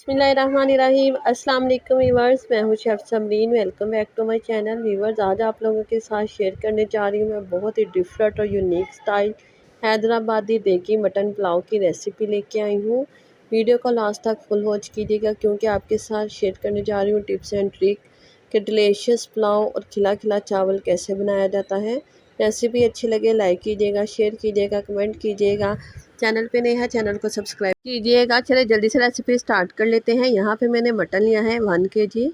बिस्मिल्लाहिर्रहमानिर्रहीम। अस्सलाम वालेकुम व्यूअर्स, मैं हूं chef Samreen. Welcome back to my channel. Viewers, आज आप लोगों के साथ शेयर करने जा रही हूं मैं बहुत ही डिफरेंट और यूनिक स्टाइल हैदराबादी देगी मटन पुलाव की रेसिपी लेके आई हूं। वीडियो को लास्ट तक फुल वॉच कीजिएगा क्योंकि आपके साथ शेयर करने जा रही हूँ टिप्स एंड ट्रिक कि डिलीशियस पुलाव और खिला खिला चावल कैसे बनाया जाता है। रेसिपी अच्छी लगे लाइक कीजिएगा, शेयर कीजिएगा, कमेंट कीजिएगा। चैनल पे नए हैं चैनल को सब्सक्राइब कीजिएगा। चलिए जल्दी से रेसिपी स्टार्ट कर लेते हैं। यहाँ पे मैंने मटन लिया है 1 kg।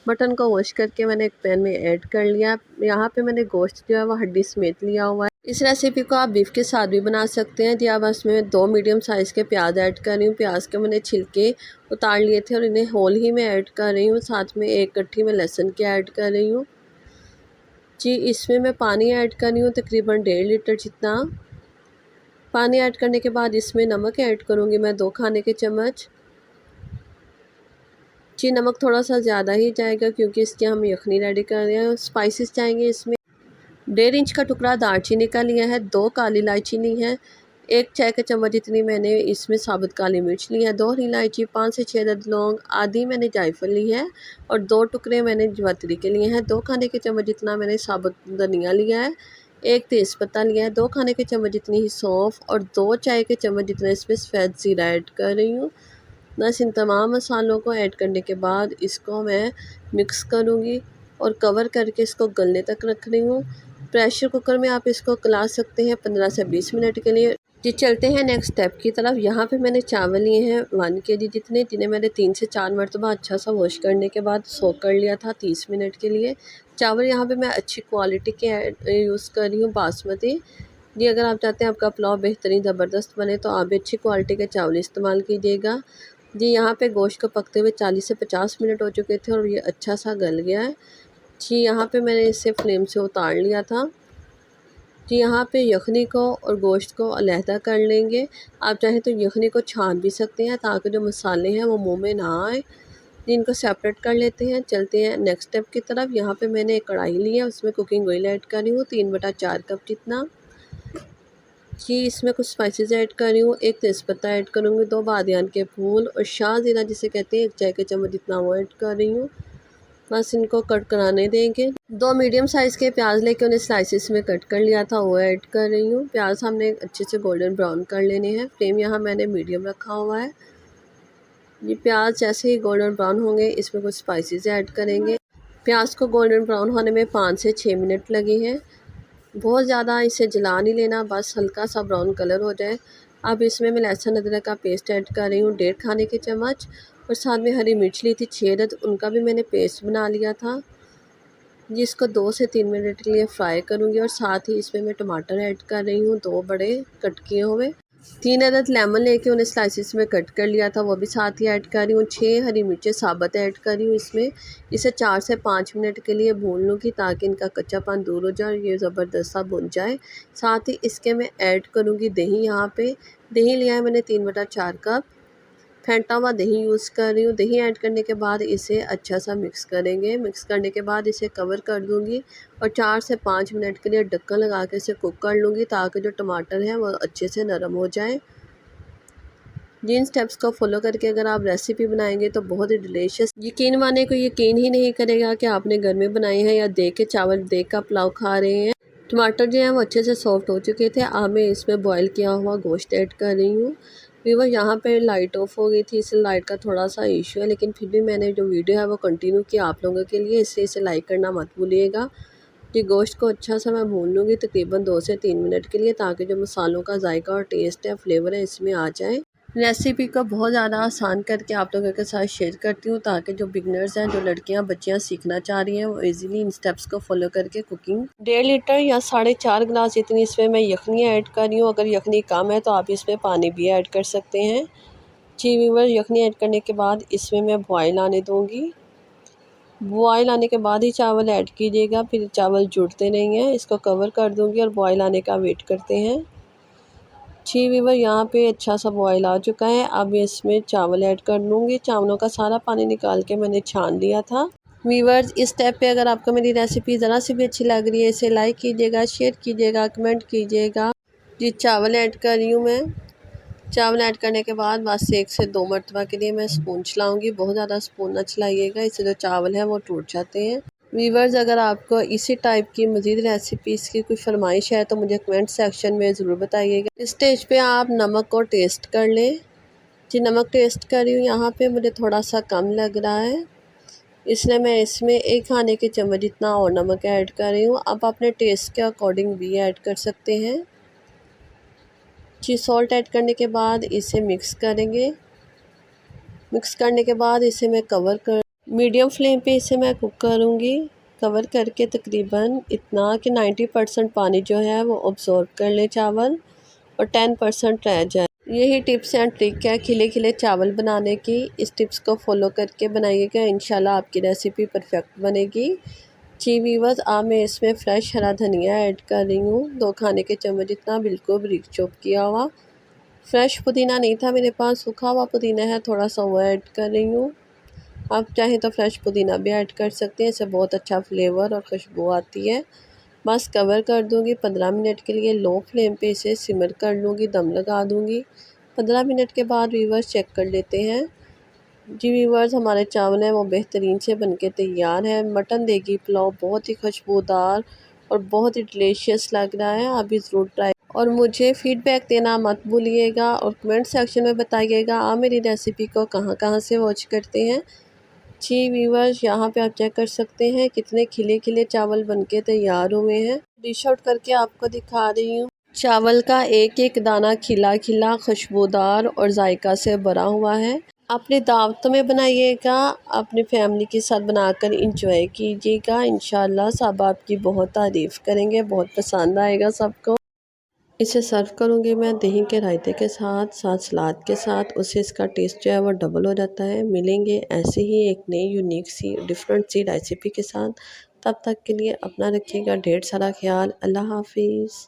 मटन को वॉश करके मैंने एक पैन में ऐड कर लिया। यहाँ पे मैंने गोश्त जो है वो हड्डी समेत लिया हुआ है। इस रेसिपी को आप बीफ के साथ भी बना सकते हैं। जी अब इसमें 2 मीडियम साइज़ के प्याज ऐड कर रही हूँ। प्याज के मैंने छिलके उतार लिए थे और इन्हें होल ही में ऐड कर रही हूँ। साथ में एक कट्ठी में लहसुन की ऐड कर रही हूँ। जी इसमें मैं पानी ऐड कर रही हूँ तकरीबन 1.5 लीटर जितना। पानी ऐड करने के बाद इसमें नमक ऐड करूँगी मैं 2 खाने के चम्मच। जी नमक थोड़ा सा ज़्यादा ही जाएगा क्योंकि इसकी हम यखनी रेडी कर रहे हैं। स्पाइसेस जाएंगे इसमें 1.5 इंच का टुकड़ा दालचीनी का लिया है, 2 काली इलायची ली है, 1 चाय का चम्मच जितनी मैंने इसमें साबुत काली मिर्च ली है, 2 हरी इलायची, 5 से 6 अदद लौंग, आधी मैंने जायफल ली है और 2 टुकड़े मैंने जवित्री के लिए हैं। 2 खाने के चम्मच जितना मैंने साबुत धनिया लिया है, 1 तेज़पत्ता लिया है, 2 खाने के चम्मच जितनी ही सौंफ और 2 चाय के चम्मच जितना इसमें सफ़ेद ज़ीरा ऐड कर रही हूँ। बस इन तमाम मसालों को ऐड करने के बाद इसको मैं मिक्स करूँगी और कवर करके इसको गलने तक रख रही हूँ। प्रेशर कुकर में आप इसको गला सकते हैं 15 से 20 मिनट के लिए। जी चलते हैं नेक्स्ट स्टेप की तरफ। यहाँ पे मैंने चावल लिए हैं 1 kg जितने, जिन्हें मैंने 3 से 4 मरतबा अच्छा सा वॉश करने के बाद सोक कर लिया था 30 मिनट के लिए। चावल यहाँ पे मैं अच्छी क्वालिटी के यूज़ कर रही हूँ, बासमती। जी अगर आप चाहते हैं आपका पुलाव बेहतरीन ज़बरदस्त बने तो आप भी अच्छी क्वालिटी के चावल इस्तेमाल कीजिएगा। जी यहाँ पे गोश्त को पकते हुए 40 से 50 मिनट हो चुके थे और ये अच्छा सा गल गया है। जी यहाँ पे मैंने इसे फ्लेम से उतार लिया था। जी यहाँ पे यखनी को और गोश्त को अलहदा कर लेंगे। आप चाहें तो यखनी को छान भी सकते हैं ताकि जो मसाले हैं वो मुंह में ना आए। जी इनको सेपरेट कर लेते हैं। चलते हैं नेक्स्ट स्टेप की तरफ। यहाँ पे मैंने एक कढ़ाई ली है, उसमें कुकिंग ऑयल ऐड कर रही हूँ 3/4 कप जितना। जी इसमें कुछ स्पाइसेस ऐड कर रही हूँ, 1 तेज़पत्ता ऐड करूँगी, 2 बादियान के फूल और शाह ज़ीरा जिसे कहते हैं 1 चाय के चम्मच जितना वो ऐड कर रही हूँ। बस इनको कट कराने देंगे। 2 मीडियम साइज़ के प्याज लेके उन्हें स्लाइसिस में कट कर लिया था, वो ऐड कर रही हूँ। प्याज हमने अच्छे से गोल्डन ब्राउन कर लेने हैं। फ्लेम यहाँ मैंने मीडियम रखा हुआ है। ये प्याज जैसे ही गोल्डन ब्राउन होंगे इसमें कुछ स्पाइसेस ऐड करेंगे। प्याज को गोल्डन ब्राउन होने में 5 से 6 मिनट लगे हैं। बहुत ज़्यादा इसे जला नहीं लेना, बस हल्का सा ब्राउन कलर हो जाए। अब इसमें मैं लहसुन अदरक का पेस्ट ऐड कर रही हूँ 1.5 खाने के चम्मच और साथ में हरी मिर्च ली थी 6 अदद, उनका भी मैंने पेस्ट बना लिया था। जिसको 2 से 3 मिनट के लिए फ्राई करूँगी और साथ ही इसमें मैं टमाटर ऐड कर रही हूँ 2 बड़े कट किए हुए। 3 अदद लेमन लेके उन्हें स्लाइसिस में कट कर लिया था, वो भी साथ ही ऐड कर रही हूँ। 6 हरी मिर्चें साबुत ऐड कर रही हूँ इसमें। इसे 4 से 5 मिनट के लिए भून लूँगी ताकि इनका कच्चापन दूर हो जाए और ये ज़बरदस्त सा भुन जाए। साथ ही इसके मैं ऐड करूँगी दही। यहाँ पे दही लिया है मैंने 3/4 कप। फेंटा हुआ दही यूज़ कर रही हूँ। दही ऐड करने के बाद इसे अच्छा सा मिक्स करेंगे। मिक्स करने के बाद इसे कवर कर दूँगी और 4 से 5 मिनट के लिए ढक्कन लगा के इसे कुक कर लूँगी ताकि जो टमाटर हैं वो अच्छे से नरम हो जाए। जिन स्टेप्स को फॉलो करके अगर आप रेसिपी बनाएंगे तो बहुत ही डिलीशियस, यकीन माने को यकीन ही नहीं करेगा कि आपने घर में बनाए हैं या देख के चावल देख का पुलाव खा रहे हैं। टमाटर जो हैं वो अच्छे से सॉफ्ट हो चुके थे। अब मैं इसमें बॉईल किया हुआ गोश्त ऐड कर रही हूँ। वीवर यहाँ पे लाइट ऑफ हो गई थी, इसलिए लाइट का थोड़ा सा इशू है, लेकिन फिर भी मैंने जो वीडियो है वो कंटिन्यू किया आप लोगों के लिए, इसलिए इसे लाइक करना मत भूलिएगा। ये गोश्त को अच्छा सा मैं भून लूँगी तकरीबन 2 से 3 मिनट के लिए ताकि जो मसालों का जायका और टेस्ट है, फ्लेवर है इसमें आ जाए। रेसिपी को बहुत ज़्यादा आसान करके आप लोगों के साथ शेयर करती हूँ ताकि जो बिगनर्स हैं, जो लड़कियाँ बच्चियाँ सीखना चाह रही हैं, वो इजीली इन स्टेप्स को फॉलो करके कुकिंग 1.5 लीटर या 4.5 गिलास जितनी इसमें मैं यखनी ऐड कर रही हूँ। अगर यखनी कम है तो आप इसमें पानी भी ऐड कर सकते हैं। जी व्यूअर, यखनी ऐड करने के बाद इसमें मैं बॉयल आने दूँगी। बॉयल आने के बाद ही चावल ऐड कीजिएगा, फिर चावल जुड़ते नहीं हैं। इसको कवर कर दूँगी और बॉयल आने का वेट करते हैं। जी व्यूअर, यहाँ पे अच्छा सा बॉयल आ चुका है। अब इसमें चावल ऐड कर लूँगी। चावलों का सारा पानी निकाल के मैंने छान लिया था। व्यूअर्स, इस स्टेप पे अगर आपको मेरी रेसिपी ज़रा सी भी अच्छी लग रही है इसे लाइक कीजिएगा, शेयर कीजिएगा, कमेंट कीजिएगा। जी चावल ऐड कर रही हूँ मैं। चावल ऐड करने के बाद बस 1 से 2 मरतबा के लिए मैं स्पून चलाऊँगी। बहुत ज़्यादा स्पून ना चलाइएगा, इससे जो चावल है वो टूट जाते हैं। व्यूअर्स, अगर आपको इसी टाइप की मज़ीद रेसिपीज़ की कोई फरमाइश है तो मुझे कमेंट सेक्शन में ज़रूर बताइएगा। इस स्टेज पे आप नमक को टेस्ट कर लें। जी, नमक टेस्ट कर रही हूँ, यहाँ पे मुझे थोड़ा सा कम लग रहा है, इसलिए मैं इसमें 1 खाने के चम्मच जितना और नमक ऐड कर रही हूँ। आप अपने टेस्ट के अकॉर्डिंग भी ऐड कर सकते हैं। जी, सॉल्ट ऐड करने के बाद इसे मिक्स करेंगे। मिक्स करने के बाद इसे मैं मीडियम फ्लेम पे इसे मैं कुक करूँगी। कवर करके तकरीबन इतना कि 90% पानी जो है वो अब्ज़ॉर्ब कर ले चावल और 10% रह जाए। यही टिप्स एंड ट्रिक है खिले खिले चावल बनाने की। इस टिप्स को फॉलो करके बनाइएगा, इंशाल्लाह आपकी रेसिपी परफेक्ट बनेगी। जी व्यूअर्स, अब मैं इसमें फ्रेश हरा धनिया ऐड कर रही हूँ, 2 खाने के चम्मच जितना, बिल्कुल बारीक चॉप किया हुआ। फ्रेश पुदीना नहीं था मेरे पास, सूखा हुआ पुदीना है, थोड़ा सा वो ऐड कर रही हूँ। आप चाहें तो फ्रेश पुदीना भी ऐड कर सकते हैं, इससे बहुत अच्छा फ्लेवर और खुशबू आती है। बस कवर कर दूँगी 15 मिनट के लिए, लो फ्लेम पे इसे सिमर कर लूँगी, दम लगा दूँगी। 15 मिनट के बाद व्यूअर्स चेक कर लेते हैं। जी व्यूअर्स, हमारे चावल हैं वो बेहतरीन से बनके तैयार है। मटन देगी पुलाव बहुत ही खुशबूदार और बहुत ही डिलीशियस लग रहा है। आप भी ज़रूर ट्राई और मुझे फ़ीडबैक देना मत भूलिएगा और कमेंट सेक्शन में बताइएगा आप मेरी रेसिपी को कहाँ कहाँ से वॉच करते हैं। जी व्यूअर्स, यहाँ पे आप चेक कर सकते हैं कितने खिले खिले चावल बनके तैयार हुए हैं। डिश आउट करके आपको दिखा रही हूँ। चावल का एक एक दाना खिला खिला, खुशबूदार और जायका से भरा हुआ है। अपनी दावतों में बनाइएगा, अपनी फैमिली के साथ बनाकर इंजॉय कीजिएगा। इंशाल्लाह सब आपकी बहुत तारीफ़ करेंगे, बहुत पसंद आएगा सबको। इसे सर्व करूँगी मैं दही के रायते के साथ, साथ सलाद के साथ, उससे इसका टेस्ट जो है वो डबल हो जाता है। मिलेंगे ऐसे ही एक नई यूनिक सी डिफरेंट सी रेसिपी के साथ। तब तक के लिए अपना रखिएगा ढेर सारा ख्याल। अल्लाह हाफिज़।